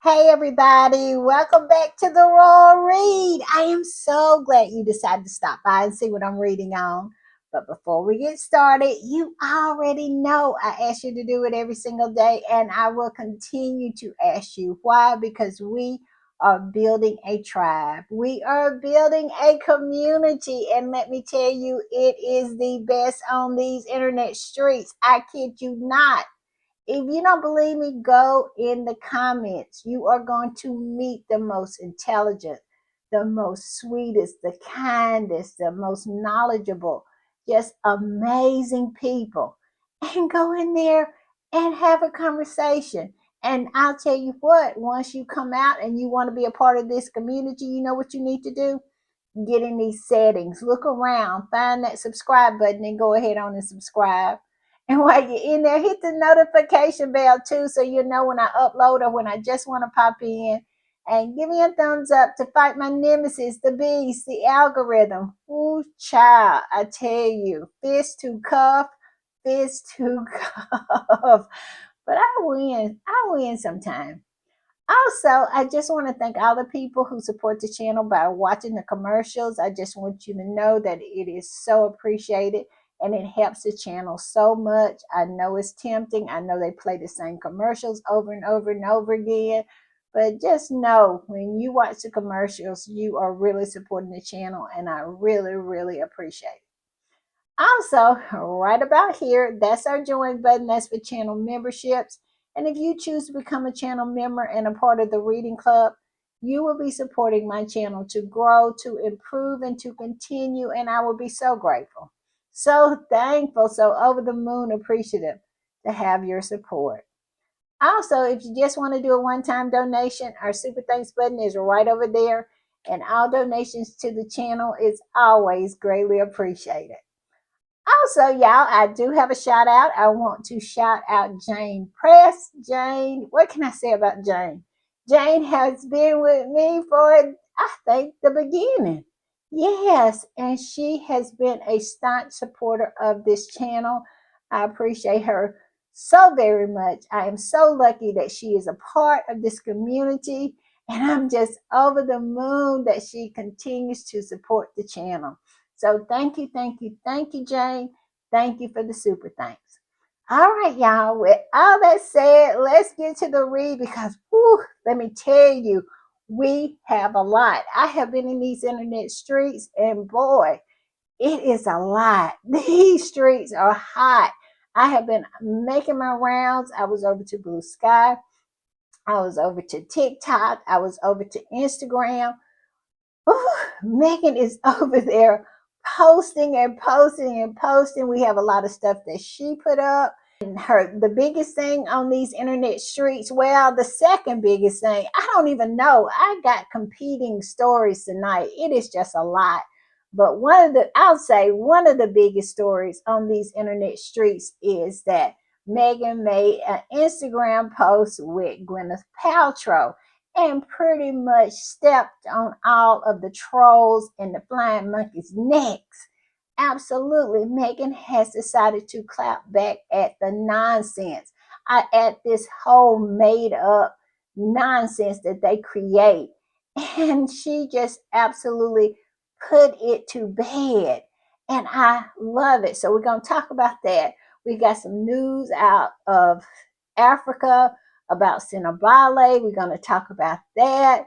Hey everybody, welcome back to the Raw Read. I am so glad you decided to stop by and see what I'm reading on. But before we get started, you already know I ask you to do it every single day, and I will continue to ask you. Why? Because we are building a tribe. We are building a community, and let me tell you, it is the best on these internet streets. I kid you not. If you don't believe me, go in the comments. You are going to meet the most intelligent, the most sweetest, the kindest, the most knowledgeable, just amazing people. And go in there and have a conversation. And I'll tell you what, once you come out and you want to be a part of this community, you know what you need to do? Get in these settings, look around, find that subscribe button, and go ahead on and subscribe. And while you're in there, hit the notification bell too, so you know when I upload or when I just want to pop in. And give me a thumbs up to fight my nemesis, the beast, the algorithm. Ooh, child, I tell you, fist to cuff, fist to cuff. But I win. I win sometimes. Also, I just want to thank all the people who support the channel by watching the commercials. I just want you to know that it is so appreciated and it helps the channel so much. I know it's tempting. I know they play the same commercials over and over and over again. But just know when you watch the commercials, you are really supporting the channel, and I really, really appreciate it. Also, right about here, that's our join button. That's for channel memberships. And if you choose to become a channel member and a part of the reading club, you will be supporting my channel to grow, to improve, and to continue. And I will be so grateful, so thankful, so over the moon appreciative to have your support. Also, if you just want to do a one-time donation, our super thanks button is right over there. And all donations to the channel is always greatly appreciated. Also, y'all, I do have a shout out. I want to shout out Jane Press. Jane, what can I say about Jane? Jane has been with me for, I think, the beginning. Yes, and she has been a staunch supporter of this channel. I appreciate her so very much. I am so lucky that she is a part of this community, and I'm just over the moon that she continues to support the channel. So thank you, thank you, thank you, Jane. Thank you for the super thanks. All right, y'all. With all that said, let's get to the read because, whew, let me tell you, we have a lot. I have been in these internet streets, and boy, it is a lot. These streets are hot. I have been making my rounds. I was over to Blue Sky. I was over to TikTok. I was over to Instagram. Ooh, Megan is over there posting and posting and posting. We have a lot of stuff that she put up. And the biggest thing on these internet streets, well, the second biggest thing, I don't even know. I got competing stories tonight. It is just a lot. But I'll say one of the biggest stories on these internet streets is that Megan made an Instagram post with Gwyneth Paltrow and pretty much stepped on all of the trolls and the flying monkeys' necks. Absolutely, Megan has decided to clap back at the nonsense, at this whole made up nonsense that they create. And she just absolutely put it to bed. And I love it. So we're going to talk about that. We got some news out of Africa about Sentebale. We're going to talk about that.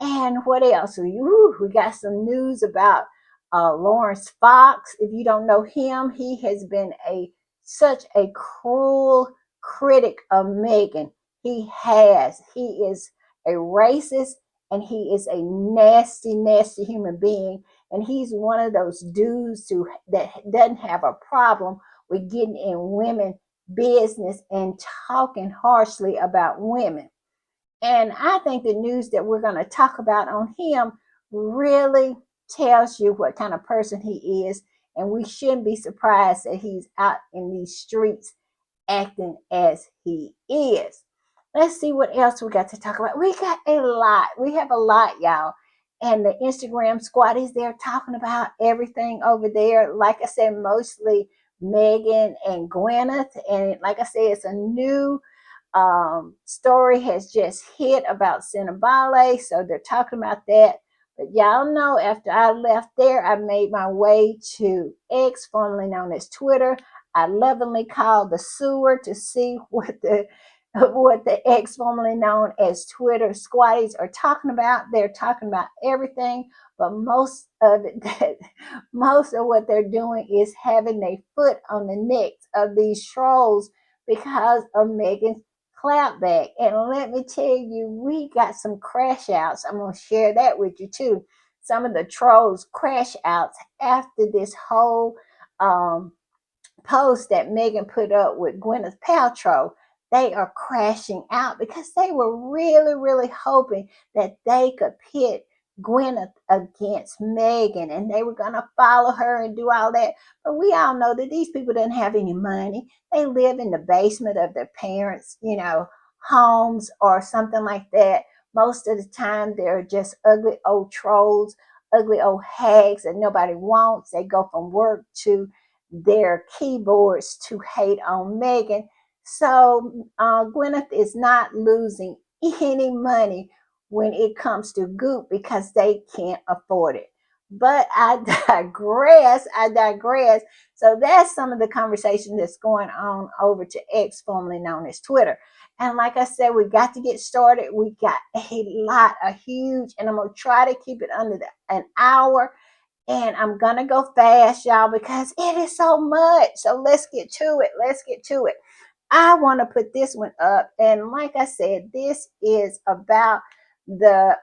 And what else? We got some news about Lawrence Fox. If you don't know him, he has been such a cruel critic of Meghan. He has. He is a racist, and he is a nasty, nasty human being. And he's one of those dudes that doesn't have a problem with getting in women business and talking harshly about women. And I think the news that we're going to talk about on him really tells you what kind of person he is. And we shouldn't be surprised that he's out in these streets acting as he is. Let's see what else we got to talk about. We got a lot. We have a lot, y'all. And the Instagram squad is there talking about everything over there. Like I said, mostly Megan and Gwyneth. And like I said, it's a new story has just hit about Sentebale, so they're talking about that. But y'all know, after I left there, I made my way to X, formerly known as Twitter. I lovingly called the sewer to see what the X, formerly known as Twitter squatties, are talking about. They're talking about everything, but most of what they're doing is having their foot on the necks of these trolls because of Megan's clapback. And let me tell you, we got some crash outs. I'm going to share that with you too. Some of the trolls crash outs after this whole post that Megan put up with Gwyneth Paltrow. They are crashing out because they were really, really hoping that they could pit Gwyneth against Megan, and they were going to follow her and do all that. But we all know that these people didn't have any money. They live in the basement of their parents, homes or something like that. Most of the time, they're just ugly old trolls, ugly old hags that nobody wants. They go from work to their keyboards to hate on Megan. So Gwyneth is not losing any money when it comes to Goop because they can't afford it. But I digress. I digress. So that's some of the conversation that's going on over to X, formerly known as Twitter. And like I said, we got to get started. We got a huge, and I'm going to try to keep it under an hour, and I'm going to go fast, y'all, because it is so much. So let's get to it. Let's get to it. I want to put this one up. And like I said, this is about the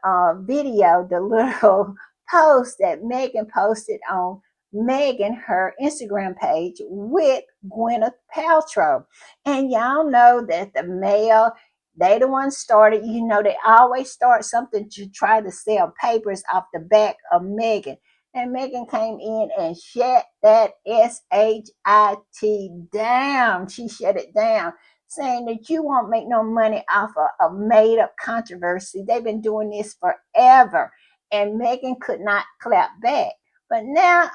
video, the little post that Megan posted on her Instagram page with Gwyneth Paltrow. And y'all know that the male, they the ones started, they always start something to try to sell papers off the back of Megan. And Megan came in and shut that SHIT down. She shut it down, saying that you won't make no money off a made up controversy. They've been doing this forever. And Megan could not clap back. But now,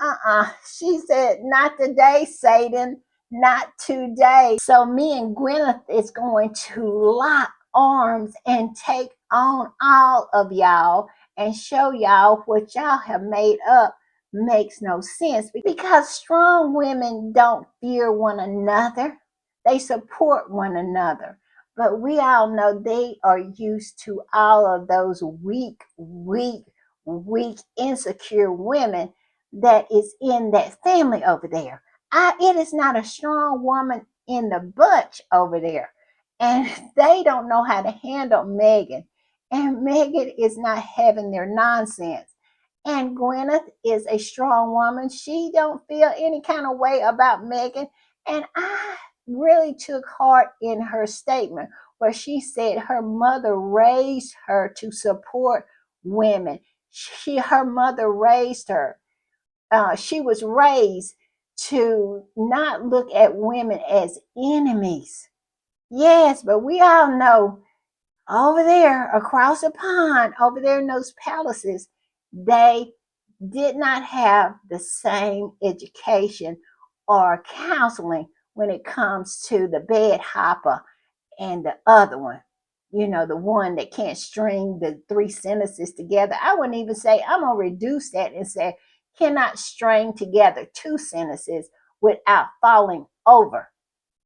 she said, not today, Satan, not today. So me and Gwyneth is going to lock arms and take on all of y'all and show y'all what y'all have made up makes no sense, because strong women don't fear one another. They support one another. But we all know they are used to all of those weak, insecure women that is in that family over there. It is not a strong woman in the bunch over there. And they don't know how to handle Megan. And Megan is not having their nonsense. And Gwyneth is a strong woman. She don't feel any kind of way about Megan. And I really took heart in her statement where she said her mother raised her to support women. Her mother raised her. She was raised to not look at women as enemies. Yes, but we all know over there across the pond, over there in those palaces, they did not have the same education or counseling when it comes to the bed hopper and the other one. The one that can't string the three sentences together. I wouldn't even say, I'm going to reduce that and say, cannot string together two sentences without falling over.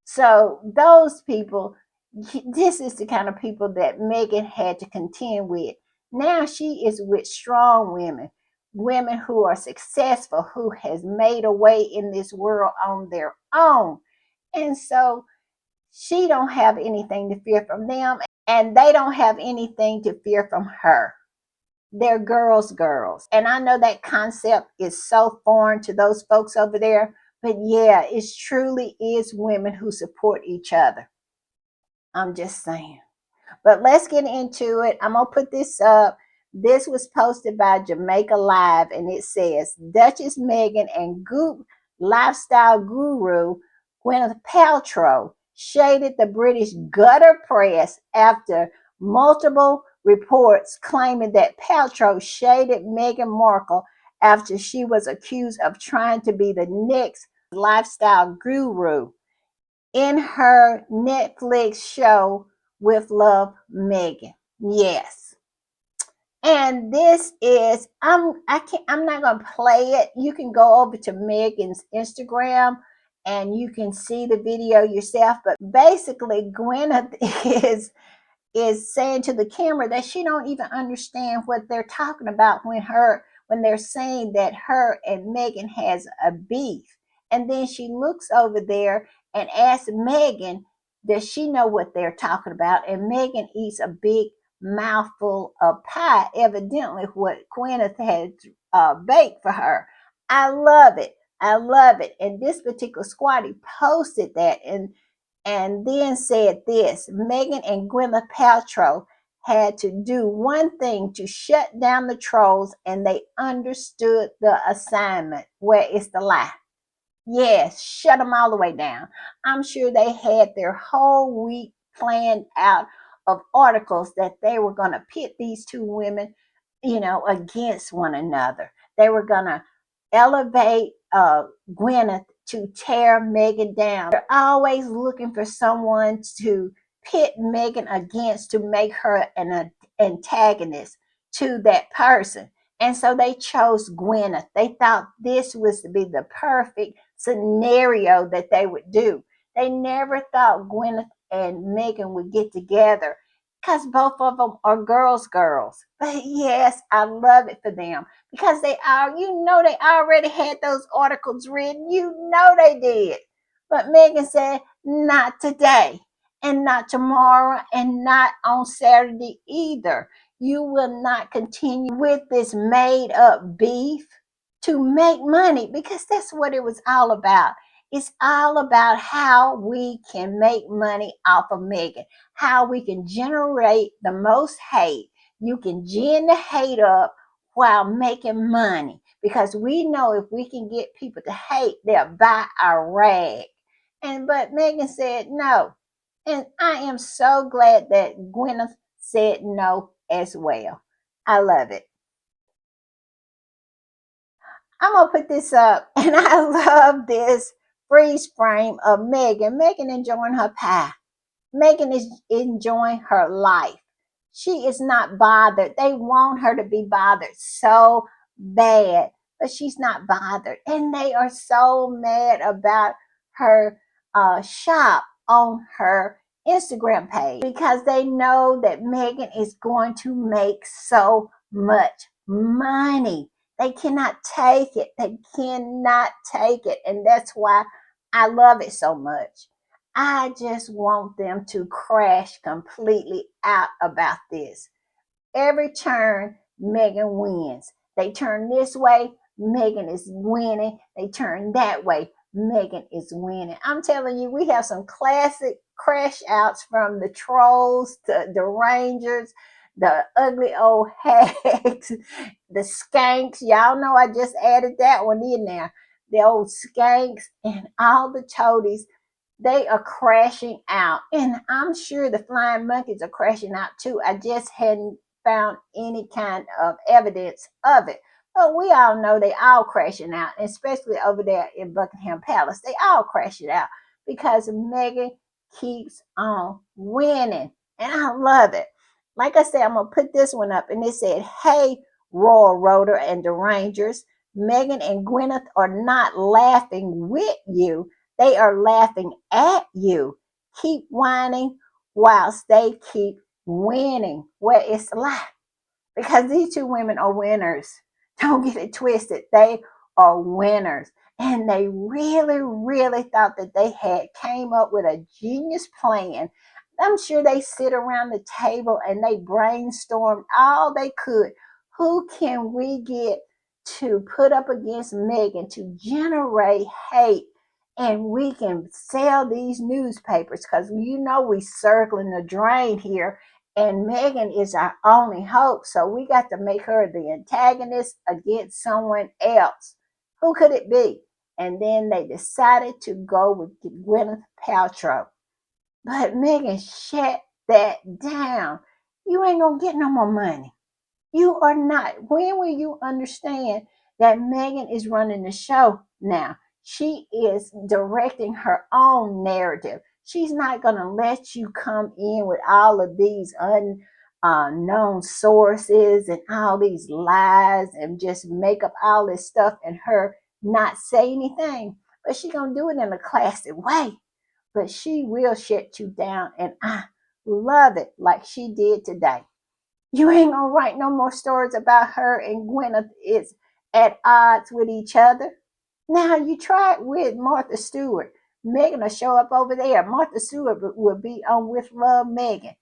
So those people, this is the kind of people that Megan had to contend with. Now she is with strong women who are successful, who has made a way in this world on their own. And so she don't have anything to fear from them, and they don't have anything to fear from her. They're girls. And I know that concept is so foreign to those folks over there, but yeah, it truly is women who support each other. I'm just saying. But let's get into it. I'm going to put this up. This was posted by Jamaica Live, and it says, Duchess Megan and Goop lifestyle guru Gwyneth Paltrow shaded the British gutter press after multiple reports claiming that Paltrow shaded Meghan Markle after she was accused of trying to be the next lifestyle guru. In her Netflix show With love, Megan. Yes. And this is I'm not gonna play it. You can go over to Megan's Instagram and you can see the video yourself. But basically, Gwyneth is saying to the camera that she don't even understand what they're talking about when they're saying that her and Megan has a beef. And then she looks over there and asks Megan, does she know what they're talking about? And Megan eats a big mouthful of pie, evidently what Gwyneth had baked for her. I love it. I love it. And this particular squatty posted that, and then said this: Megan and Gwyneth Paltrow had to do one thing to shut down the trolls, and they understood the assignment. Where is the lie? Yes, shut them all the way down. I'm sure they had their whole week planned out of articles that they were going to pit these two women, against one another. They were going to elevate Gwyneth to tear Megan down. They're always looking for someone to pit Megan against to make her an antagonist to that person. And so they chose Gwyneth. They thought this was to be the perfect scenario that they would do. They never thought Gwyneth and Megan would get together because both of them are girls. But yes, I love it for them because they already had those articles written. They did. But Megan said, not today, and not tomorrow, and not on Saturday either. You will not continue with this made up beef to make money, because that's what it was all about. It's all about how we can make money off of Megan, how we can generate the most hate. You can gin the hate up while making money, because we know if we can get people to hate, they'll buy our rag. But Megan said no. And I am so glad that Gwyneth said no as well. I love it. I'm gonna put this up, and I love this freeze frame of Megan. Megan enjoying her pie. Megan is enjoying her life. She is not bothered. They want her to be bothered so bad, but she's not bothered. And they are so mad about her shop on her Instagram page because they know that Megan is going to make so much money. They cannot take it. They cannot take it. And that's why I love it so much. I just want them to crash completely out about this. Every turn, Megan wins. They turn this way, Megan is winning. They turn that way, Megan is winning. I'm telling you, we have some classic crash outs from the trolls, the Rangers, the ugly old hags, the skanks. Y'all know I just added that one in there. The old skanks and all the toadies, they are crashing out. And I'm sure the flying monkeys are crashing out too. I just hadn't found any kind of evidence of it. But we all know they all crashing out, especially over there in Buckingham Palace. They all crashing out because Megan keeps on winning. And I love it. Like I said, I'm going to put this one up. And it said, hey, Royal Rotor and the Rangers, Megan and Gwyneth are not laughing with you. They are laughing at you. Keep whining whilst they keep winning. Where it's the lie? Because these two women are winners. Don't get it twisted. They are winners. And they really, really thought that they had came up with a genius plan. I'm sure they sit around the table and they brainstormed all they could. Who can we get to put up against Megan to generate hate? And we can sell these newspapers, because we circling the drain here, and Megan is our only hope. So we got to make her the antagonist against someone else. Who could it be? And then they decided to go with Gwyneth Paltrow. But Megan, shut that down. You ain't gonna get no more money. You are not. When will you understand that Megan is running the show now? She is directing her own narrative. She's not going to let you come in with all of these unknown sources and all these lies and just make up all this stuff and her not say anything. But she's going to do it in a classy way. But she will shut you down. And I love it like she did today. You ain't gonna write no more stories about her and Gwyneth is at odds with each other. Now you try it with Martha Stewart. Megan will show up over there. Martha Stewart will be on With Love Megan.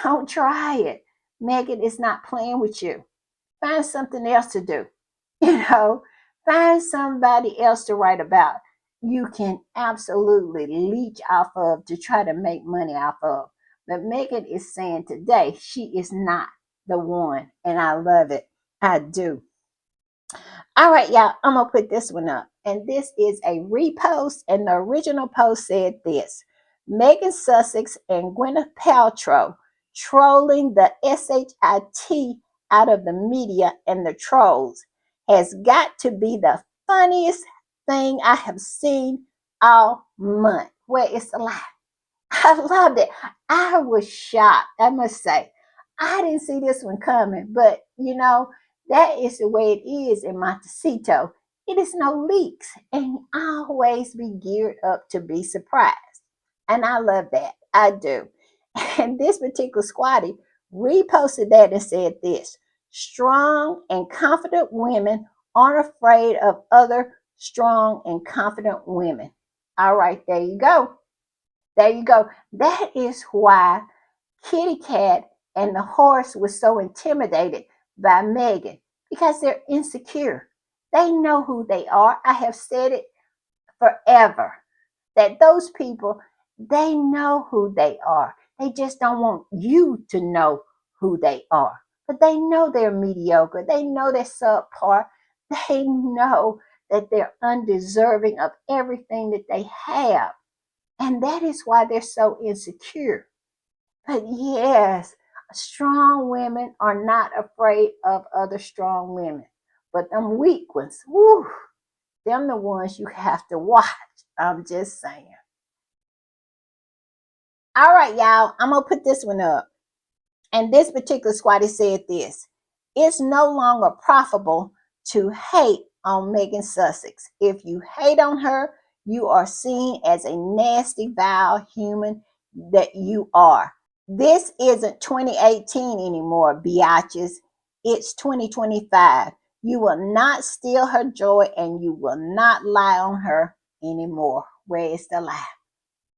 Don't try it. Megan is not playing with you. Find something else to do. You know, find somebody else to write about. You can absolutely leech off of to try to make money off of. But Megan is saying today she is not the one, and I love it. I do. All right, y'all, I'm going to put this one up. And this is a repost. And the original post said this: Megan Sussex and Gwyneth Paltrow trolling the SHIT out of the media and the trolls has got to be the funniest thing I have seen all month. Where it's a lie. I loved it. I was shocked, I must say. I didn't see this one coming, but that is the way it is in Montecito. It is no leaks, and always be geared up to be surprised. And I love that. I do. And this particular squatty reposted that and said this: strong and confident women aren't afraid of other strong and confident women. All right, there you go. There you go. That is why Kitty Cat and the horse was so intimidated by Megan, because they're insecure. They know who they are. I have said it forever that those people, they know who they are. They just don't want you to know who they are. But they know they're mediocre. They know they're subpar. They know that they're undeserving of everything that they have. And that is why they're so insecure. But yes, strong women are not afraid of other strong women. But them weak ones, whoo, them the ones you have to watch. I'm just saying. All right, y'all, I'm going to put this one up. And this particular squatty said this: it's no longer profitable to hate on Megan Sussex. If you hate on her, you are seen as a nasty, vile human that you are. This isn't 2018 anymore, biatches. It's 2025. You will not steal her joy and you will not lie on her anymore. Where is the lie?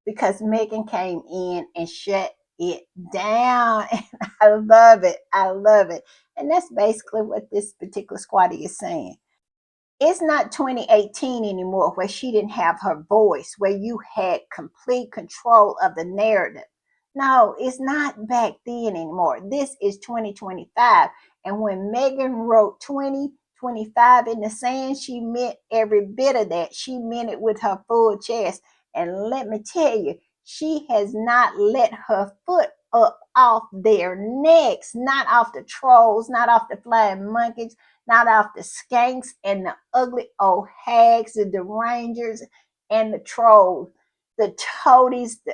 Because Megan came in and shut it down. And I love it. I love it. And that's basically what this particular squatty is saying. It's not 2018 anymore where she didn't have her voice, where you had complete control of the narrative. No, it's not back then anymore. This is 2025. And when Megan wrote 2025 in the sand, she meant every bit of that. She meant it with her full chest. And let me tell you, she has not let her foot up off their necks, not off the trolls, not off the flying monkeys, not off the skanks and the ugly old hags, the derangers and the trolls, the toadies, the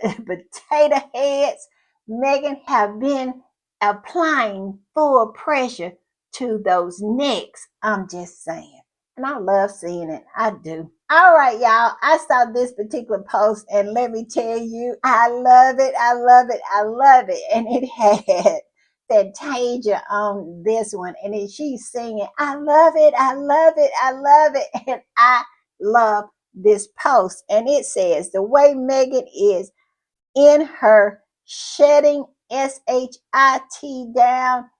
potato heads. Megan have been applying full pressure to those necks. I'm just saying. And I love seeing it. I do. All right, y'all. I saw this particular post, and let me tell you, I love it. I love it. I love it. And it had Fantasia on this one, and then she's singing, I love it, I love it, I love it. And I love this post. And it says, the way Megan is in her shutting SHIT down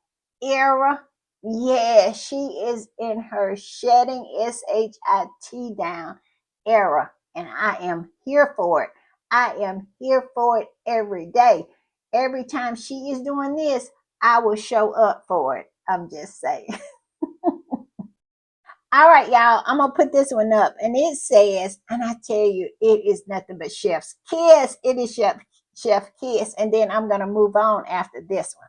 era. Yeah, she is in her shutting SHIT down era. And I am here for it. I am here for it every day. Every time she is doing this, I will show up for it. I'm just saying. All right, y'all, I'm going to put this one up. And it says, and I tell you, it is nothing but Chef's Kiss. It is Chef Kiss. And then I'm going to move on after this one.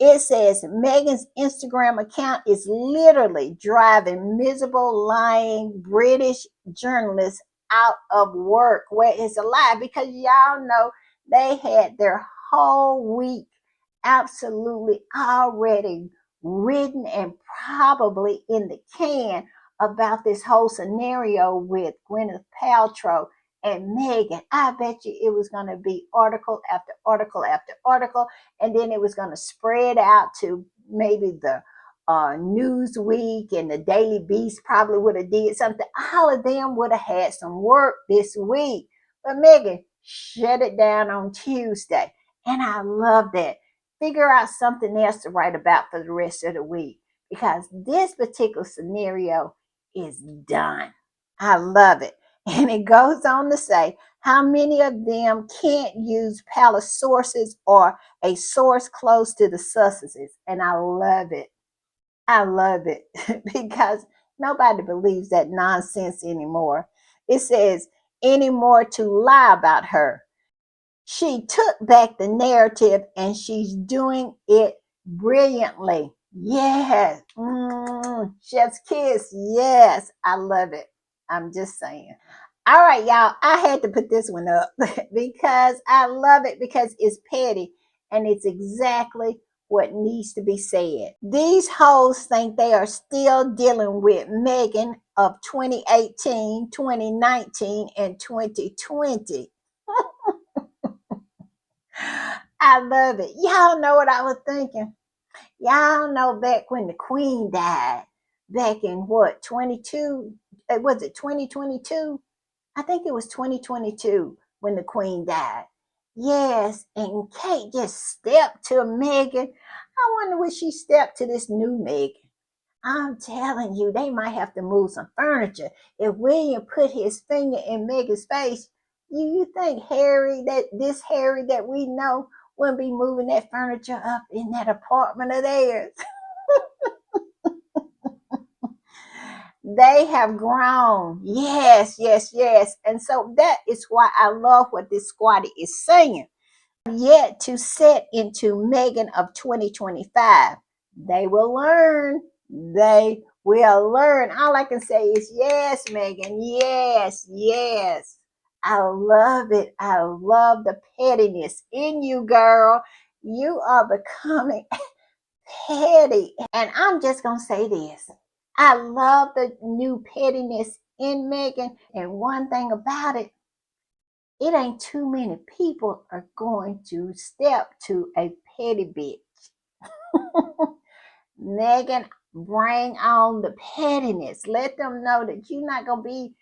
It says Megan's Instagram account is literally driving miserable, lying British journalists out of work. Where is a lie? Because y'all know they had their whole week absolutely already written and probably in the can about this whole scenario with Gwyneth Paltrow and Megan. I bet you it was going to be article after article after article, and then it was going to spread out to maybe the Newsweek and the Daily Beast probably would have did something. All of them would have had some work this week, but Megan shut it down on Tuesday, and I love that. Figure out something else to write about for the rest of the week because this particular scenario is done. I love it. And it goes on to say how many of them can't use palace sources or a source close to the successes. And I love it. I love it because nobody believes that nonsense anymore. It says anymore to lie about her. She took back the narrative and she's doing it brilliantly. Yes. Chef's kiss. Yes. I love it. I'm just saying. All right, y'all. I had to put this one up because I love it because it's petty and it's exactly what needs to be said. These hoes think they are still dealing with Megan of 2018, 2019, and 2020. I love it. Y'all know what I was thinking. Y'all know back when the Queen died, back in what, 22? Was it 2022? I think it was 2022 when the Queen died. Yes, and Kate just stepped to Megan. I wonder would she step to this new Megan. I'm telling you, they might have to move some furniture. If William put his finger in Megan's face, you think Harry, that this Harry that we know, wouldn't be moving that furniture up in that apartment of theirs? They have grown. Yes, yes, yes. And so that is why I love what this squatty is saying. Yet to set into Megan of 2025. They will learn. They will learn. All I can say is yes, Megan. Yes, yes. I love it. I love the pettiness in you, girl. You are becoming petty. And I'm just going to say this. I love the new pettiness in Megan. And one thing about it, it ain't too many people are going to step to a petty bitch. Megan, bring on the pettiness. Let them know that you're not gonna be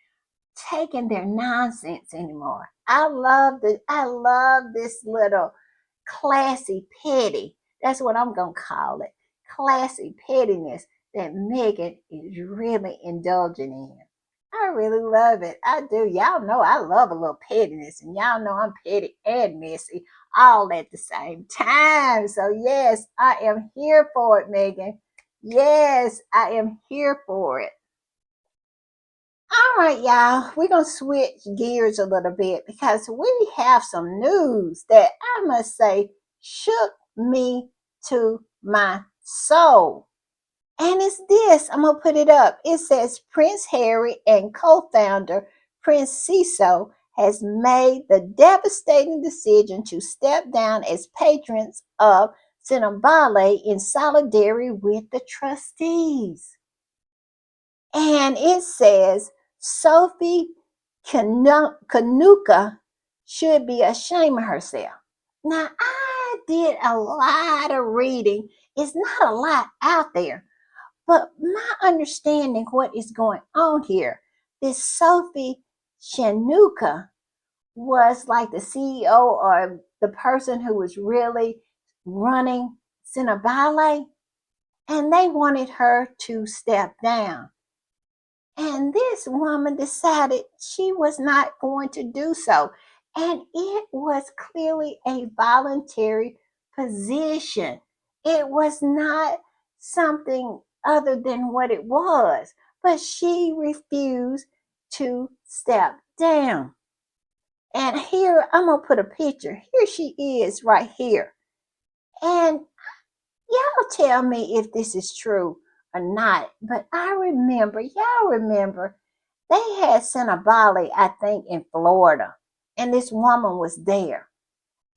taking their nonsense anymore. I love this little classy petty. That's what I'm gonna call it. Classy pettiness that Megan is really indulging in. I really love it. I do. Y'all know I love a little pettiness, and y'all know I'm petty and messy all at the same time. So, yes, I am here for it, Megan. Yes, I am here for it. All right, y'all, we're going to switch gears a little bit because we have some news that I must say shook me to my soul. And it's this. I'm going to put it up. It says Prince Harry and co-founder Prince Ciso has made the devastating decision to step down as patrons of Sentebale in solidarity with the trustees. And it says Sophie Kanuka should be ashamed of herself. Now, I did a lot of reading. It's not a lot out there. But my understanding what is going on here, this Sophie Shanuka was like the CEO or the person who was really running Cinnabale, and they wanted her to step down. And this woman decided she was not going to do so. And it was clearly a voluntary position. It was not something other than what it was. But she refused to step down. And here, I'm going to put a picture. Here she is right here. And y'all tell me if this is true or not. But y'all remember They had Sentebale, I think, in Florida, and this woman was there.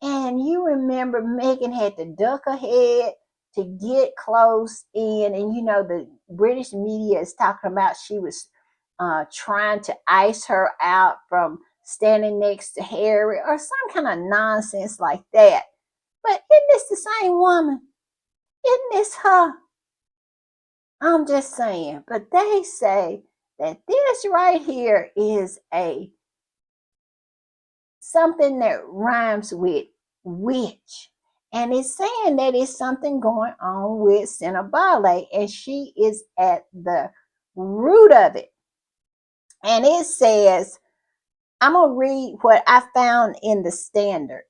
And you remember Megan had to duck her head to get close in. And the British media is talking about she was trying to ice her out from standing next to Harry or some kind of nonsense like that. But isn't this the same woman? Isn't this her? I'm just saying. But they say that this right here is a something that rhymes with witch. And it's saying that it's something going on with Sentebale, and she is at the root of it. And it says, I'm going to read what I found in the Standard.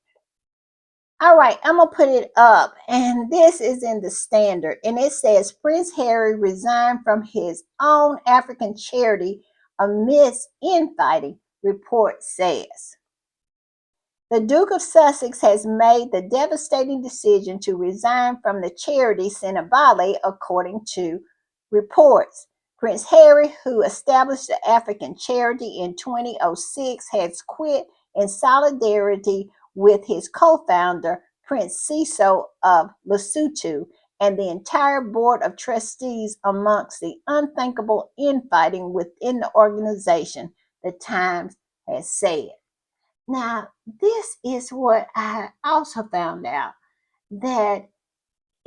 All right, I'm going to put it up. And this is in the Standard. And it says, Prince Harry resigned from his own African charity amidst infighting, report says. The Duke of Sussex has made the devastating decision to resign from the charity Sentebale, according to reports. Prince Harry, who established the African charity in 2006, has quit in solidarity with his co-founder, Prince Seeiso of Lesotho, and the entire board of trustees amongst the unthinkable infighting within the organization, the Times has said. Now, this is what I also found out, that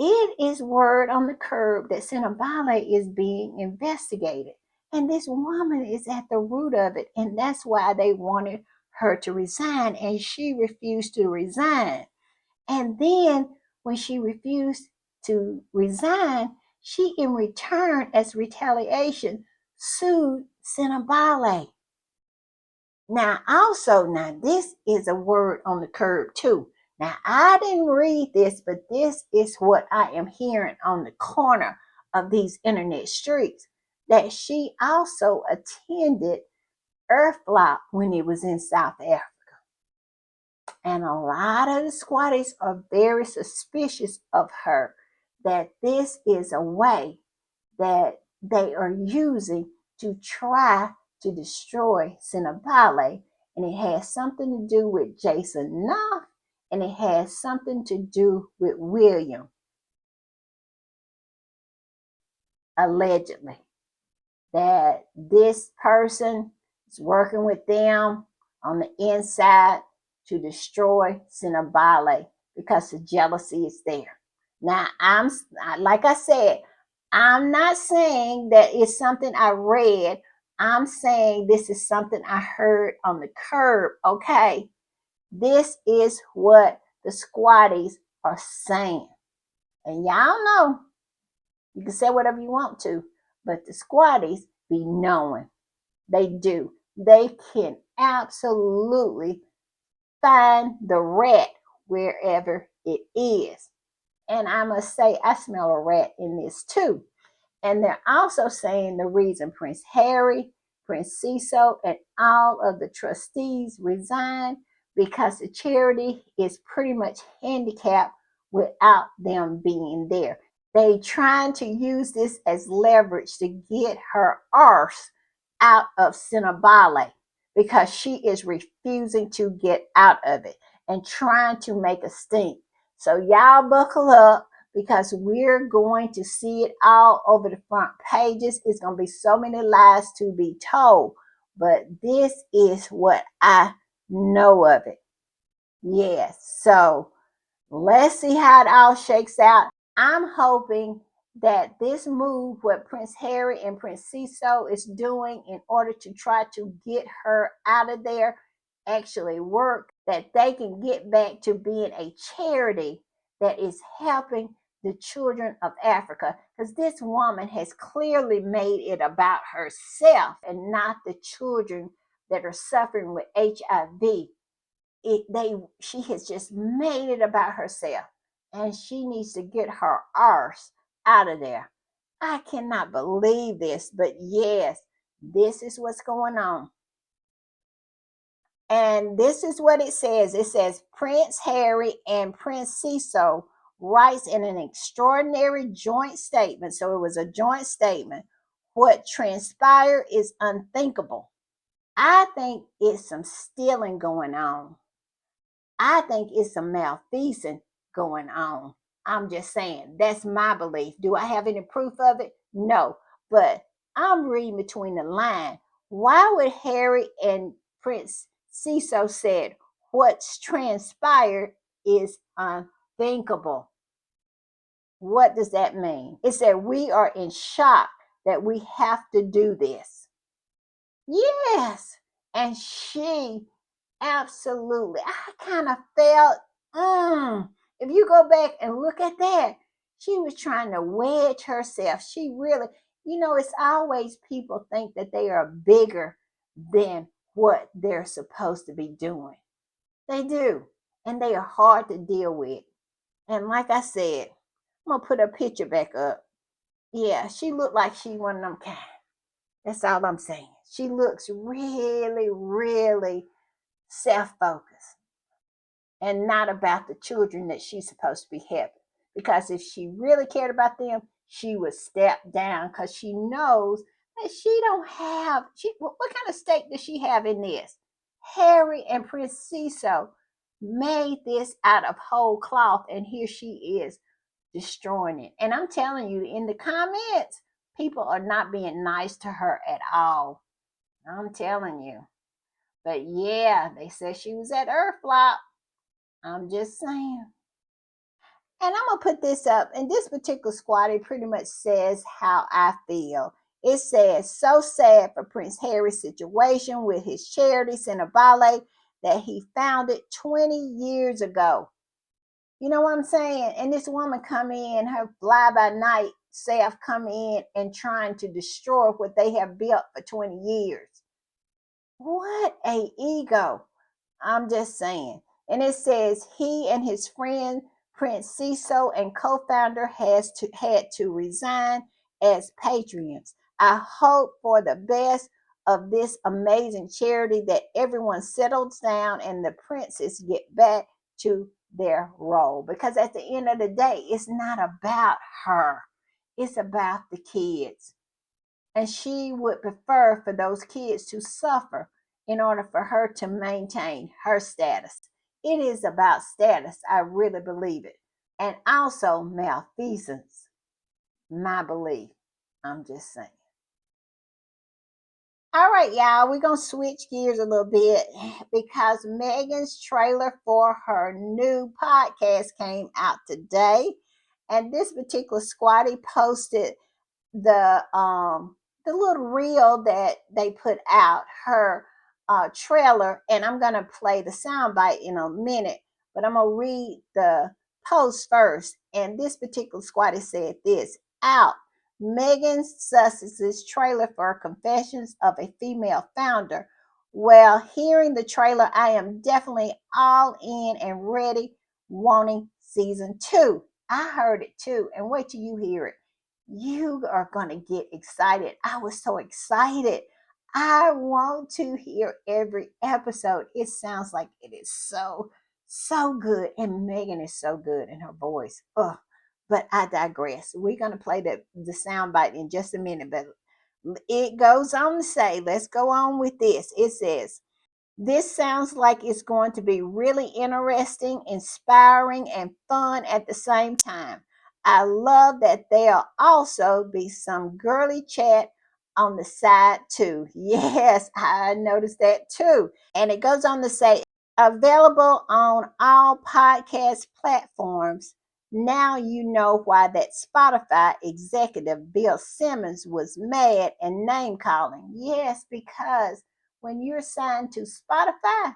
it is word on the curb that Sentebale is being investigated. And this woman is at the root of it. And that's why they wanted her to resign. And she refused to resign. And then when she refused to resign, she in return, as retaliation, sued Sentebale. Now, this is a word on the curb too. Now, I didn't read this, but this is what I am hearing on the corner of these internet streets, that she also attended Earthflop when it was in South Africa. And a lot of the squatties are very suspicious of her, that this is a way that they are using to try to destroy Sentebale. And it has something to do with Jason Knopf, and it has something to do with William, allegedly. That this person is working with them on the inside to destroy Sentebale because the jealousy is there. Now, like I said, I'm not saying that it's something I read. I'm saying this is something I heard on the curb, okay? This is what the squatties are saying. And y'all know, you can say whatever you want to, but the squatties be knowing. They do. They can absolutely find the rat wherever it is. And I must say, I smell a rat in this too. And they're also saying the reason Prince Harry, Prince Seeiso, and all of the trustees resigned because the charity is pretty much handicapped without them being there. They trying to use this as leverage to get her arse out of Sentebale because she is refusing to get out of it and trying to make a stink. So y'all buckle up, because we're going to see it all over the front pages. It's going to be so many lies to be told, but this is what I know of it. Yes, so let's see how it all shakes out. I'm hoping that this move, what Prince Harry and Prince Seeiso is doing in order to try to get her out of there, actually work, that they can get back to being a charity that is helping the children of Africa. Because this woman has clearly made it about herself and not the children that are suffering with HIV. She has just made it about herself, and she needs to get her arse out of there. I cannot believe this, but yes, this is what's going on. And this is what it says. It says Prince Harry and Prince Seeiso writes in an extraordinary joint statement. So it was a joint statement What transpired is unthinkable. I think it's some stealing going on. I think it's some malfeasance going on. I'm just saying, that's my belief. Do I have any proof of it? No. But I'm reading between the lines. Why would Harry and Prince Ciso said what's transpired is unthinkable? What does that mean? It said we are in shock that we have to do this. Yes. And she absolutely, I kind of felt, if you go back and look at that, she was trying to wedge herself. She really, it's always people think that they are bigger than what they're supposed to be doing. They do. And they are hard to deal with. And like I said, I'm going to put her picture back up. Yeah, she looked like she one of them kind. That's all I'm saying. She looks really, really self-focused and not about the children that she's supposed to be helping. Because if she really cared about them, she would step down because she knows that she don't have. What kind of stake does she have in this? Harry and Prince Ciso made this out of whole cloth, and here she is destroying it. And I'm telling you, in the comments, people are not being nice to her at all. I'm telling you. But yeah, they said she was at Earth Flop. I'm just saying. And I'm going to put this up. And this particular squad, it pretty much says how I feel. It says, so sad for Prince Harry's situation with his charity, Sentebale, that he founded 20 years ago. You know what I'm saying? And this woman come in, her fly-by-night self come in and trying to destroy what they have built for 20 years. What a ego. I'm just saying. And it says he and his friend Prince Ciso and co-founder had to resign as patrons. I hope for the best of this amazing charity that everyone settles down and the princes get back to their role. Because at the end of the day, it's not about her. It's about the kids. And she would prefer for those kids to suffer in order for her to maintain her status. It is about status. I really believe it. And also malfeasance, my belief. I'm just saying. All right, y'all, we're going to switch gears a little bit because Megan's trailer for her new podcast came out today. And this particular squatty posted the little reel that they put out, her trailer, and I'm gonna play the soundbite in a minute, but I'm gonna read the post first. And this particular squatter said this: out Megan Sussex's trailer for Confessions of a Female Founder. Well, hearing the trailer, I am definitely all in and ready, wanting season 2. I heard it too, and wait till you hear it. You are going to get excited. I was so excited. I want to hear every episode. It sounds like it is so, so good. And Megan is so good in her voice. Oh, but I digress. We're going to play the sound bite in just a minute. But it goes on to say, let's go on with this. It says, this sounds like it's going to be really interesting, inspiring, and fun at the same time. I love that there'll also be some girly chat on the side too. Yes, I noticed that too. And it goes on to say, available on all podcast platforms. Now you know why that Spotify executive Bill Simmons was mad and name calling. Yes, because when you're signed to Spotify,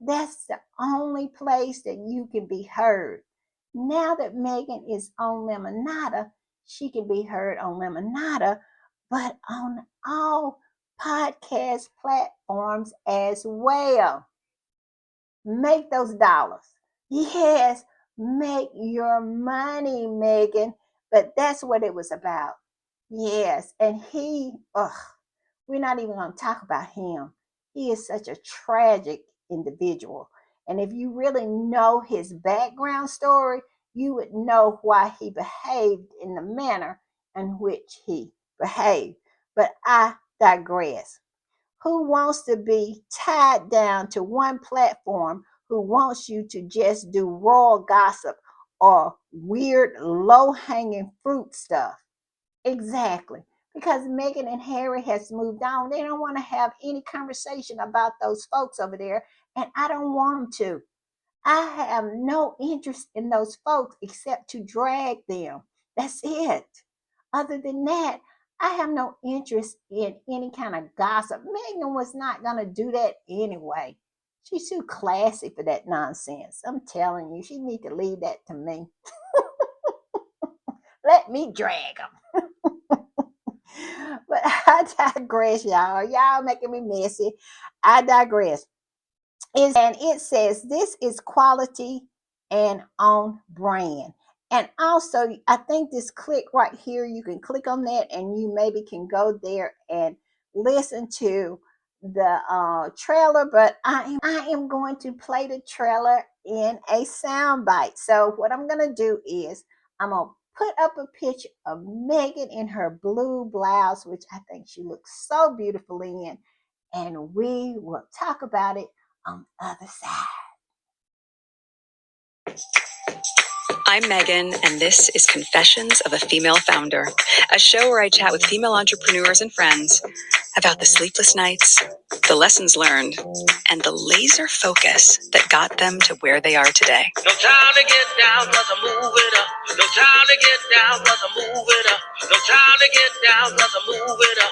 that's the only place that you can be heard. Now that Megan is on Lemonada, she can be heard on Lemonada, but on all podcast platforms as well. Make those dollars. Yes, make your money, Megan. But that's what it was about. Yes, and we're not even going to talk about him. He is such a tragic individual. And if you really know his background story, you would know why he behaved in the manner in which he behaved. But I digress. Who wants to be tied down to one platform, who wants you to just do raw gossip or weird low hanging fruit stuff? Exactly. Because Meghan and Harry has moved on. They don't want to have any conversation about those folks over there. And I don't want them to. I have no interest in those folks except to drag them. That's it. Other than that, I have no interest in any kind of gossip. Megan was not going to do that anyway. She's too classy for that nonsense. I'm telling you, she need to leave that to me. Let me drag them. But I digress, y'all. Y'all making me messy. I digress. And it says this is quality and on brand. And also, I think this click right here, you can click on that and you maybe can go there and listen to the trailer. But I am going to play the trailer in a sound bite. So what I'm going to do is I'm going to put up a picture of Megan in her blue blouse, which I think she looks so beautiful in, and we will talk about it on the other side. I'm Megan, and this is Confessions of a Female Founder, a show where I chat with female entrepreneurs and friends about the sleepless nights, the lessons learned, and the laser focus that got them to where they are today. No time to get down, cause I'm moving up. No time to get down, cause I'm moving up. No time to get down, cause I'm moving up.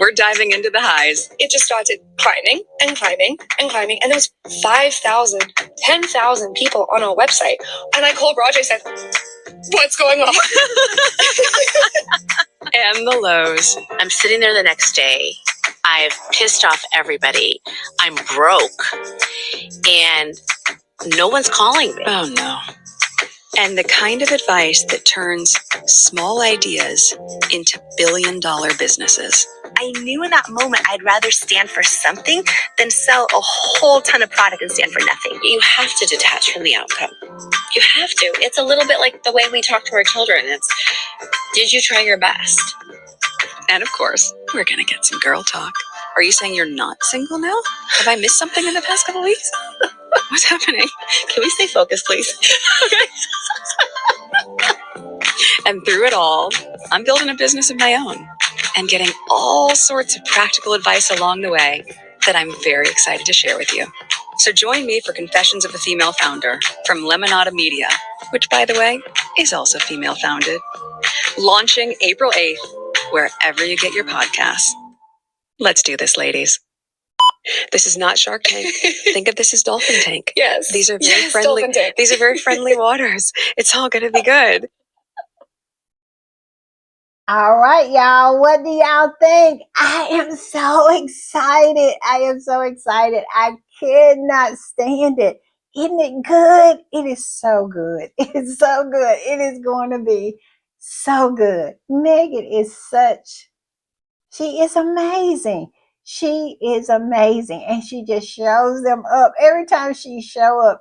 We're diving into the highs. It just started climbing and climbing and climbing, and there was 5,000, 10,000 people on our website. And I called Roger and said, what's going on? And the lows. I'm sitting there the next day. I've pissed off everybody. I'm broke. And no one's calling me. Oh, no. And the kind of advice that turns small ideas into billion-dollar businesses. I knew in that moment I'd rather stand for something than sell a whole ton of product and stand for nothing. You have to detach from the outcome. You have to. It's a little bit like the way we talk to our children. It's, did you try your best? And of course, we're going to get some girl talk. Are you saying you're not single now? Have I missed something in the past couple weeks? What's happening? Can we stay focused, please? Okay. And through it all, I'm building a business of my own and getting all sorts of practical advice along the way that I'm very excited to share with you. So join me for Confessions of a Female Founder from Lemonada Media, which, by the way, is also female founded. Launching April 8th, wherever you get your podcasts. Let's do this, ladies. This is not Shark Tank. Think of this as Dolphin Tank. Yes. These are very friendly. These are very friendly waters. It's all going to be good. All right, y'all. What do y'all think? I am so excited. I am so excited. I cannot stand it. Isn't it good? It is so good. It is so good. It is going to be so good. Megan is she is amazing. She is amazing. And she just shows them up. Every time she shows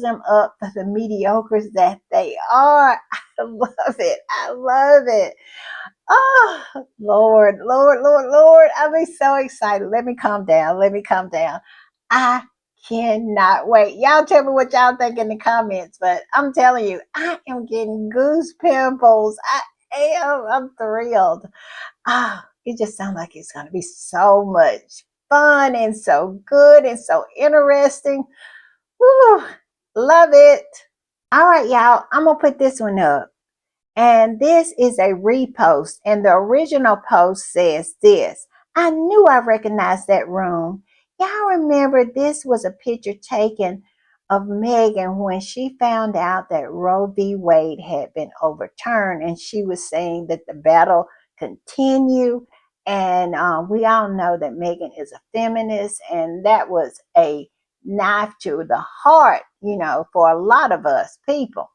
them up for the mediocres that they are. I love it. I love it. Oh, Lord, Lord, Lord, Lord. I'm so excited. Let me calm down. Let me calm down. I cannot wait. Y'all tell me what y'all think in the comments, but I'm telling you, I am getting goose pimples. I'm thrilled. It just sounds like it's going to be so much fun and so good and so interesting. Woo, love it. All right, y'all, I'm going to put this one up. And this is a repost. And the original post says this: I knew I recognized that room. Y'all remember this was a picture taken of Megan when she found out that Roe v. Wade had been overturned. And she was saying that the battle continue. And we all know that Megan is a feminist. And that was a knife to the heart, for a lot of us people.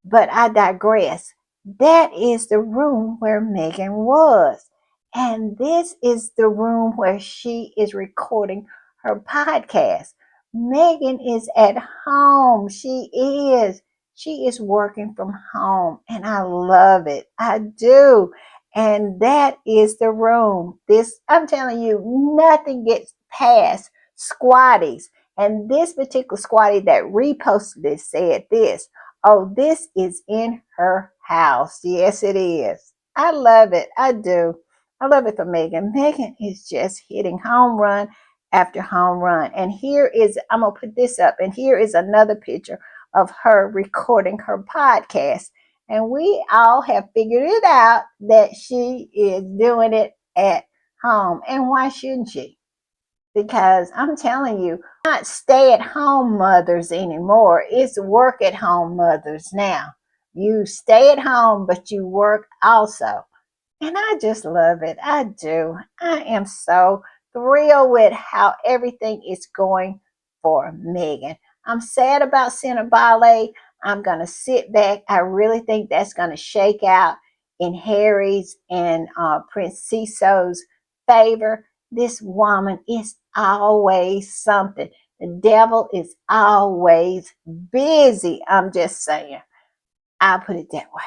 But I digress. That is the room where Megan was. And this is the room where she is recording her podcast. Megan is at home. She is. She is working from home. And I love it. I do. And that is the room. This, I'm telling you, nothing gets past squatties. And this particular squatty that reposted this said this. Oh, this is in her house. Yes, it is. I love it. I do. I love it for Megan. Megan is just hitting home run after home run. And here is, I'm going to put this up, and here is another picture of her recording her podcast. And we all have figured it out that she is doing it at home. And why shouldn't she? Because I'm telling you, not stay at home mothers anymore. It's work at home mothers now. You stay at home, but you work also. And I just love it. I do. I am so thrilled with how everything is going for Megan. I'm sad about Sentebale. I'm going to sit back. I really think that's going to shake out in Harry's and Prince Ciso's favor. This woman is always something. The devil is always busy. I'm just saying. I'll put it that way.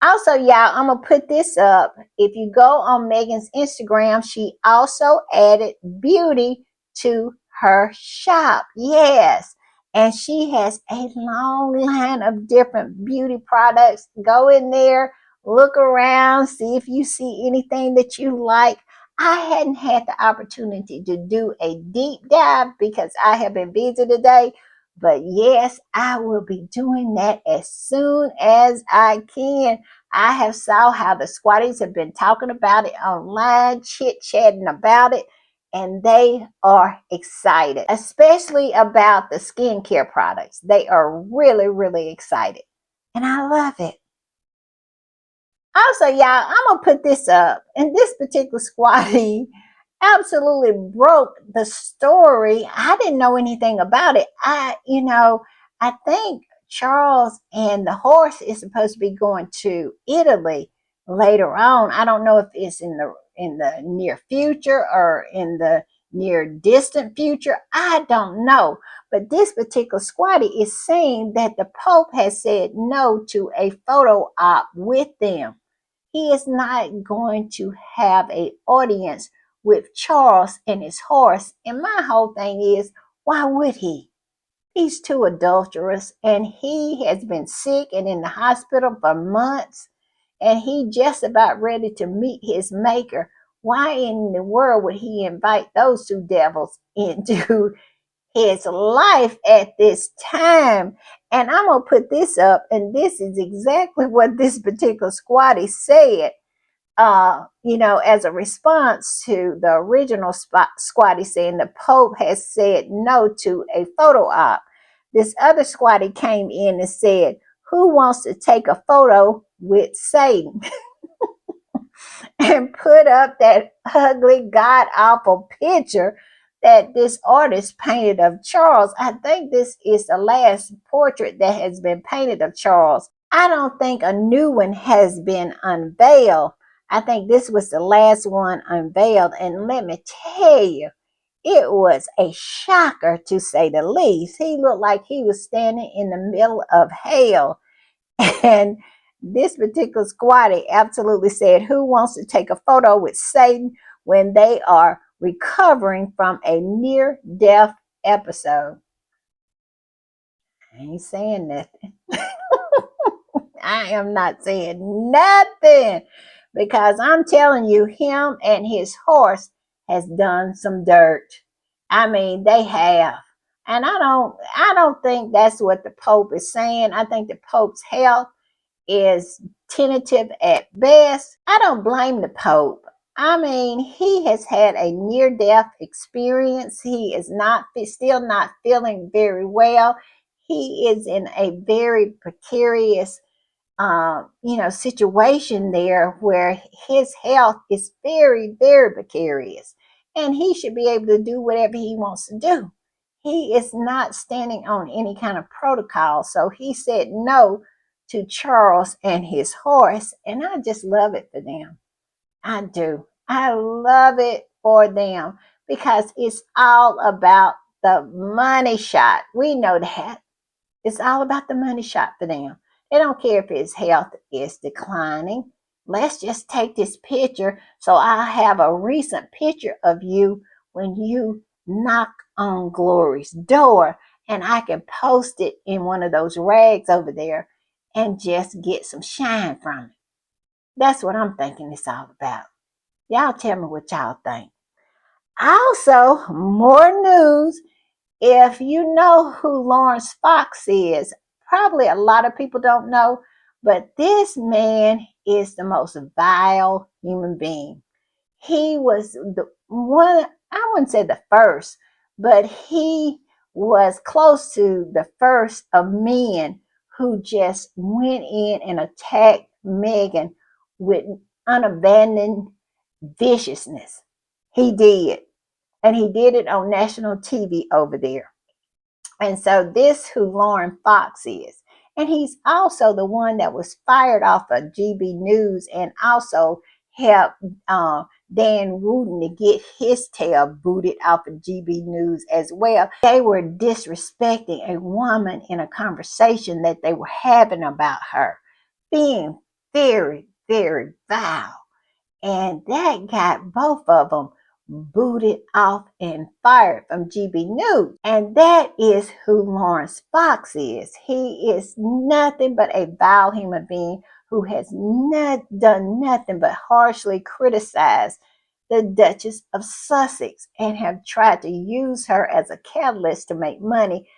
Also, y'all, I'm going to put this up. If you go on Megan's Instagram, she also added beauty to her shop. Yes. And she has a long line of different beauty products. Go in there, look around, see if you see anything that you like. I hadn't had the opportunity to do a deep dive because I have been busy today. But yes, I will be doing that as soon as I can. I have saw how the squatties have been talking about it online, chit-chatting about it, and they are excited, especially about the skincare products. They are really, really excited. And I love it. Also, y'all, I'm gonna put this up. And this particular squatty absolutely broke the story. I didn't know anything about it. I think Charles and the horse is supposed to be going to Italy later on. I don't know if it's in the near future or in the near distant future. I don't know. But this particular squatty is saying that the Pope has said no to a photo op with them. He is not going to have an audience with Charles and his horse. And my whole thing is, why would he? He's too adulterous, and he has been sick and in the hospital for months, and he just about ready to meet his maker. Why in the world would he invite those two devils into his life at this time? And I'm going to put this up, and this is exactly what this particular squatty said. As a response to the original squatty saying the Pope has said no to a photo op. This other squatty came in and said, who wants to take a photo with Satan? And put up that ugly, god awful picture that this artist painted of Charles. I think this is the last portrait that has been painted of Charles. I don't think a new one has been unveiled. I think this was the last one unveiled. And let me tell you, it was a shocker to say the least. He looked like he was standing in the middle of hell. And this particular squatty absolutely said, who wants to take a photo with Satan when they are recovering from a near death episode? I ain't saying nothing. I am not saying nothing because I'm telling you, him and his horse has done some dirt. I mean, they have. And I don't think that's what the Pope is saying. I think the Pope's health is tentative at best. I don't blame the Pope. I mean, he has had a near death experience. He is not still not feeling very well. He is in a very precarious situation there where his health is very, very precarious. And he should be able to do whatever he wants to do. He is not standing on any kind of protocol. So he said no to Charles and his horse. And I just love it for them. I do. I love it for them because it's all about the money shot. We know that. It's all about the money shot for them. They don't care if his health is declining. Let's just take this picture so I have a recent picture of you when you knock on Glory's door, and I can post it in one of those rags over there and just get some shine from it. That's what I'm thinking it's all about. Y'all tell me what y'all think. Also, more news. If you know who Lawrence Fox is, probably a lot of people don't know, but this man is the most vile human being. He was the one, I wouldn't say the first, but he was close to the first of men who just went in and attacked Megan with unabandoned viciousness. He did. And he did it on national TV over there. And so this who Lauren Fox is. And he's also the one that was fired off of GB News and also helped Dan Wooten to get his tail booted off of GB News as well. They were disrespecting a woman in a conversation that they were having about her, being very, very vile. And that got both of them booted off and fired from GB News. And that is who Lawrence Fox is. He is nothing but a vile human being who has not done nothing but harshly criticize the Duchess of Sussex and have tried to use her as a catalyst to make money,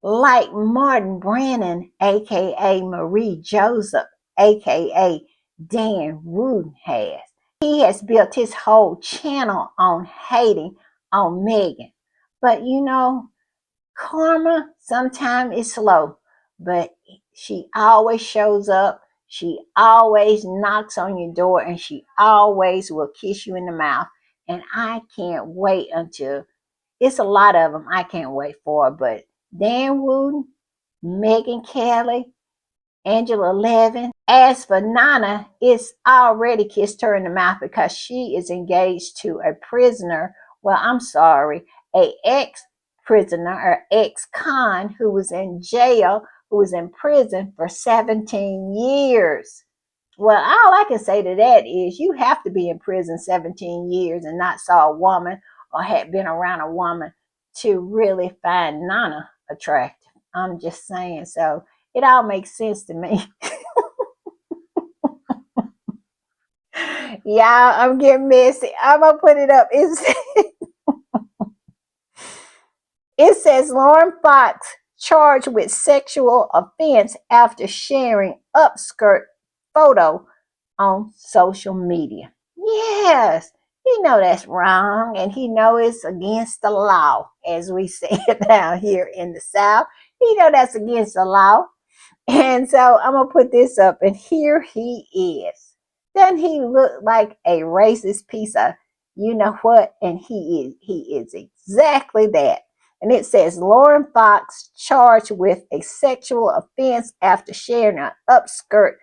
like Martin Brannon, aka Marie Joseph, aka Dan Wooten has. He has built his whole channel on hating on Megan. But you know, karma sometimes is slow, but she always shows up. She always knocks on your door and she always will kiss you in the mouth. And I can't wait until it's a lot of them I can't wait for. But Dan Wooten, Megan Kelly, Angela Levin. As for Nana, it's already kissed her in the mouth because she is engaged to a prisoner. Well, I'm sorry, a ex-prisoner or ex-con who was in jail, who was in prison for 17 years. Well, all I can say to that is you have to be in prison 17 years and not saw a woman or had been around a woman to really find Nana attractive. I'm just saying. So it all makes sense to me. Y'all, I'm getting messy. I'm going to put it up. It says Lauren Fox charged with sexual offense after sharing upskirt photo on social media. Yes, he know that's wrong and he know it's against the law, as we say it down here in the South. He know that's against the law. And so I'm gonna put this up, and here he is. Doesn't he look like a racist piece of you know what? And he is exactly that. And it says Lauren Fox charged with a sexual offense after sharing an upskirt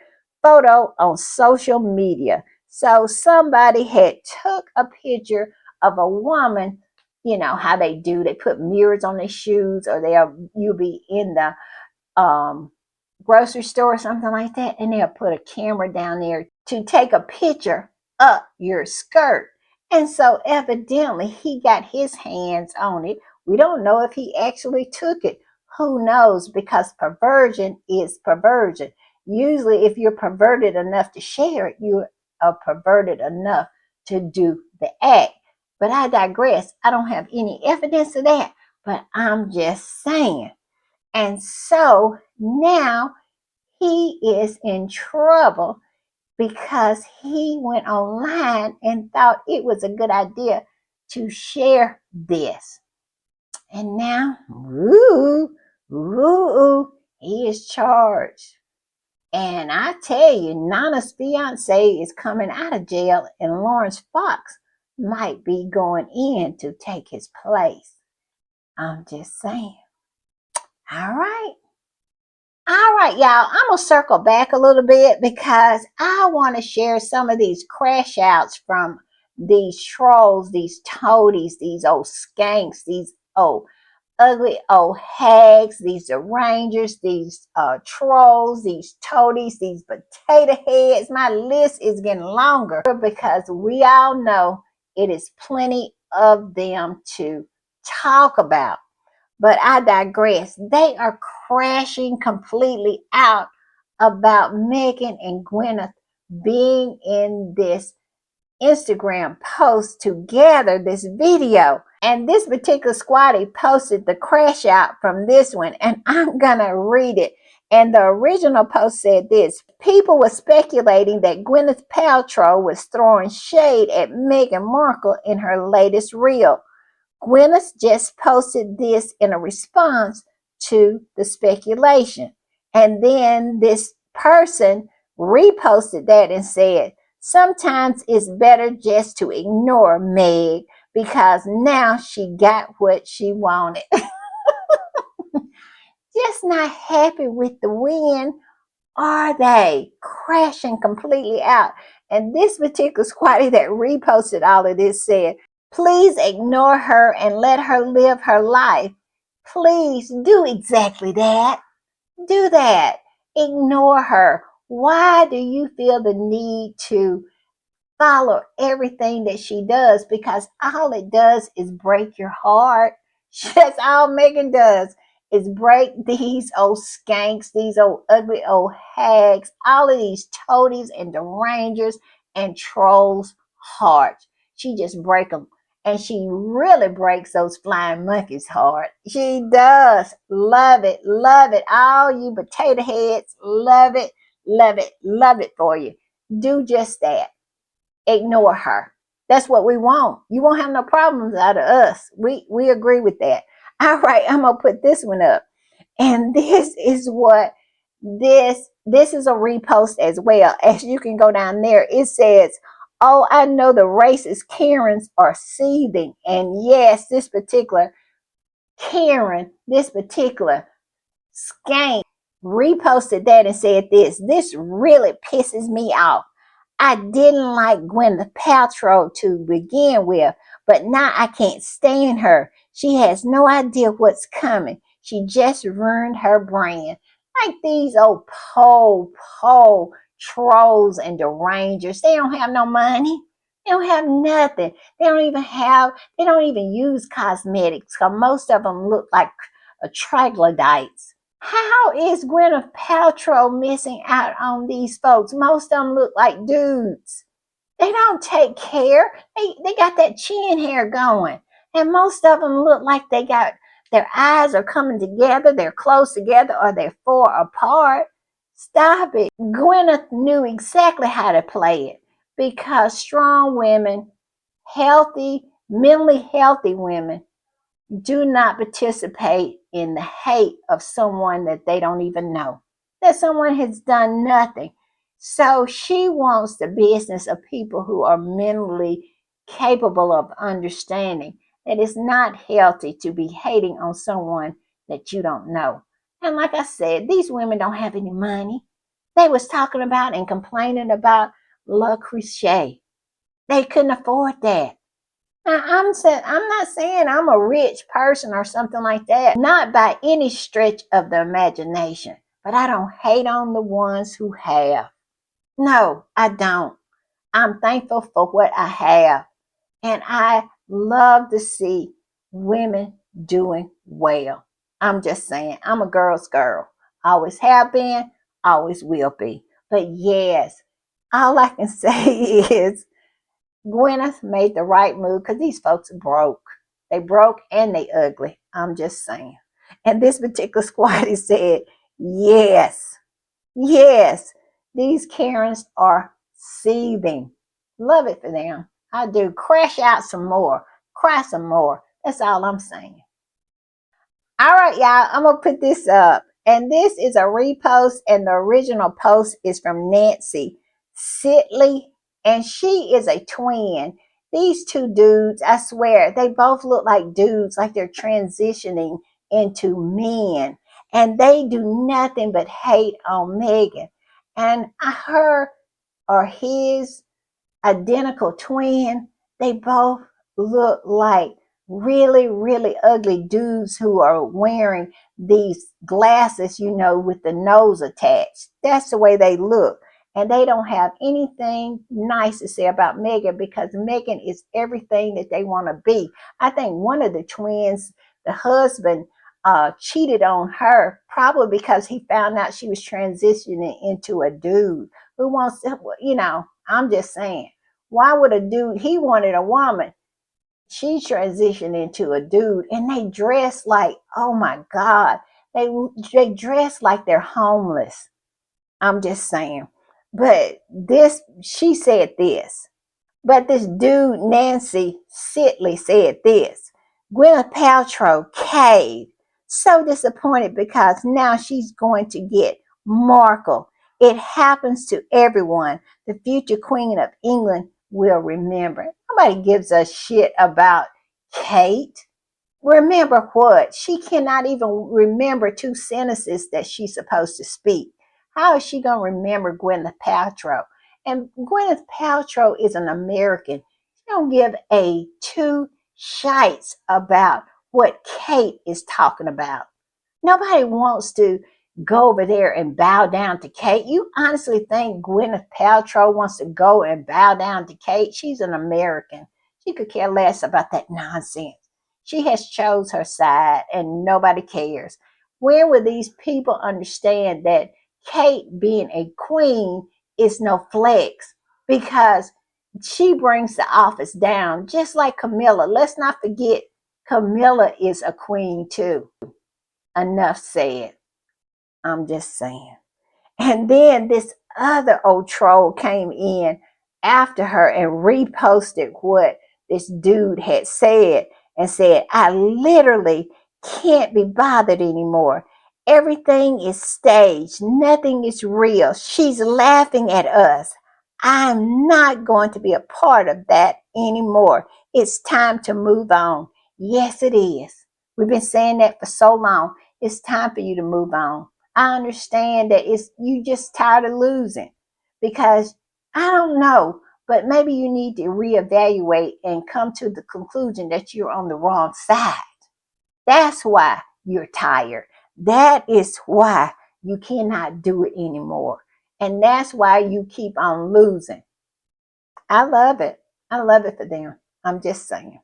photo on social media. So somebody had took a picture of a woman, you know how they do, they put mirrors on their shoes, or you'll be in the grocery store or something like that, and they'll put a camera down there to take a picture of your skirt. And so evidently he got his hands on it. We don't know if he actually took it. Who knows? Because perversion is perversion. Usually if you're perverted enough to share it, you are perverted enough to do the act. But I digress. I don't have any evidence of that, but I'm just saying. And so now he is in trouble because he went online and thought it was a good idea to share this. And now, he is charged. And I tell you, Nana's fiance is coming out of jail, and Lawrence Fox might be going in to take his place. I'm just saying. All right. All right, y'all, I'm going to circle back a little bit because I want to share some of these crash outs from these trolls, these toadies, these old skanks, these old ugly old hags, these arrangers, these trolls, these toadies, these potato heads. My list is getting longer because we all know it is plenty of them to talk about. But I digress. They are crashing completely out about Megan and Gwyneth being in this Instagram post together, this video. And this particular squatty posted the crash out from this one, and I'm gonna read it. And the original post said this: people were speculating that Gwyneth Paltrow was throwing shade at Meghan Markle in her latest reel. Gwyneth just posted this in a response to the speculation. And then this person reposted that and said, sometimes it's better just to ignore Meg because now she got what she wanted. Just not happy with the win, are they? Crashing completely out. And this particular squatty that reposted all of this said, please ignore her and let her live her life. Please do exactly that. Do that. Ignore her. Why do you feel the need to follow everything that she does? Because all it does is break your heart. That's all Megan does, is break these old skanks, these old ugly old hags, all of these toadies and derangers and trolls' hearts. She just break them. And she really breaks those flying monkeys' heart. She does. Love it. Love it. All you potato heads, love it. Love it. Love it for you. Do just that. Ignore her. That's what we want. You won't have no problems out of us. We agree with that. All right, I'm gonna put this one up. And this is what this is a repost as well. As you can go down there, it says, oh, I know the racist Karens are seething. And yes, this particular Karen, this particular skank reposted that and said this really pisses me off. I didn't like Gwyneth Paltrow to begin with, but now I can't stand her. She has no idea what's coming. She just ruined her brand. Like these old pole trolls and derangers. They don't have no money. They don't have nothing. They don't even use cosmetics because most of them look like troglodytes. How is Gwyneth Paltrow missing out on these folks? Most of them look like dudes. They don't take care. They got that chin hair going. And most of them look like they got their eyes are coming together, they're close together, or they're far apart. Stop it. Gwyneth knew exactly how to play it because strong women, healthy, mentally healthy women, do not participate in the hate of someone that they don't even know, that someone has done nothing. So she wants the business of people who are mentally capable of understanding that it's not healthy to be hating on someone that you don't know. And like I said, these women don't have any money. They was talking about and complaining about Le Creuset. They couldn't afford that. Now, I'm not saying I'm a rich person or something like that, not by any stretch of the imagination, but I don't hate on the ones who have. No, I don't. I'm thankful for what I have, and I love to see women doing well. I'm just saying, I'm a girl's girl. Always have been, always will be. But yes, all I can say is Gwyneth made the right move because these folks broke. They broke and they ugly. I'm just saying. And this particular squad said, yes, yes, these Karens are seething. Love it for them. I do. Crash out some more. Cry some more. That's all I'm saying. All right, y'all, I'm going to put this up. And this is a repost, and the original post is from Nancy Sitley, and she is a twin. These two dudes, I swear, they both look like dudes, like they're transitioning into men. And they do nothing but hate on Megan. And her or his identical twin, they both look like really, really ugly dudes who are wearing these glasses, with the nose attached. That's the way they look. And they don't have anything nice to say about Megan, because Megan is everything that they want to be. I think one of the twins, the husband, cheated on her, probably because he found out she was transitioning into a dude who wants to, I'm just saying, why would a dude, he wanted a woman, she transitioned into a dude, and they dress like, oh my God, they dress like they're homeless. I'm just saying. But she said this. But this dude, Nancy Sitley, said this: Gwyneth Paltrow caved. So disappointed because now she's going to get Markle. It happens to everyone. The future Queen of England will remember. Nobody gives a shit about Kate. Remember what? She cannot even remember two sentences that she's supposed to speak. How is she going to remember Gwyneth Paltrow? And Gwyneth Paltrow is an American. She don't give a two shites about what Kate is talking about. Nobody wants to go over there and bow down to Kate. You honestly think Gwyneth Paltrow wants to go and bow down to Kate? She's an American. She could care less about that nonsense. She has chose her side and nobody cares. When will these people understand that Kate being a queen is no flex? Because she brings the office down just like Camilla. Let's not forget, Camilla is a queen too. Enough said. I'm just saying. And then this other old troll came in after her and reposted what this dude had said, and said, I literally can't be bothered anymore. Everything is staged. Nothing is real. She's laughing at us. I'm not going to be a part of that anymore. It's time to move on. Yes, it is. We've been saying that for so long. It's time for you to move on. I understand that it's you just tired of losing, because I don't know, but maybe you need to reevaluate and come to the conclusion that you're on the wrong side. That's why you're tired. That is why you cannot do it anymore. And that's why you keep on losing. I love it. I love it for them. I'm just saying.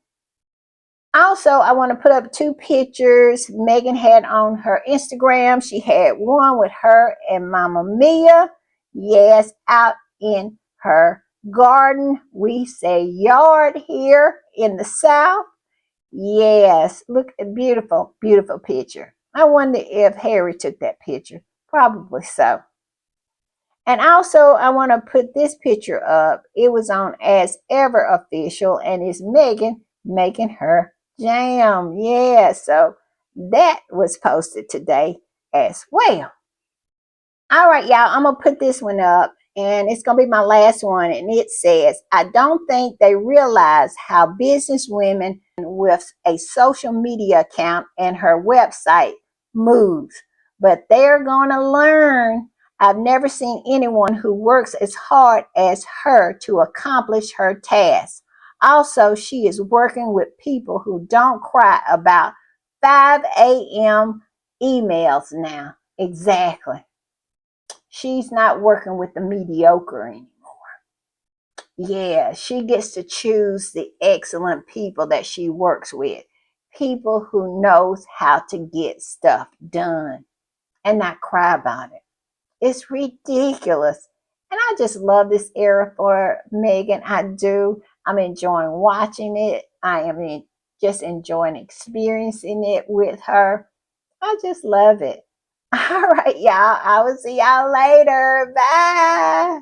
Also, I want to put up two pictures Megan had on her Instagram. She had one with her and Mama Mia. Yes, out in her garden. We say yard here in the South. Yes, look at beautiful, beautiful picture. I wonder if Harry took that picture. Probably so. And also, I want to put this picture up. It was on As Ever Official, and it's Megan making her jam. Yeah, so that was posted today as well. All right, y'all, I'm going to put this one up, and it's going to be my last one. And it says, I don't think they realize how business women with a social media account and her website moves, but they're going to learn. I've never seen anyone who works as hard as her to accomplish her task. Also, she is working with people who don't cry about 5 a.m. emails now. Exactly. She's not working with the mediocre anymore. Yeah, she gets to choose the excellent people that she works with. People who knows how to get stuff done and not cry about it. It's ridiculous. And I just love this era for Megan. I do. I'm enjoying watching it. I am just enjoying experiencing it with her. I just love it. All right, y'all. I will see y'all later. Bye.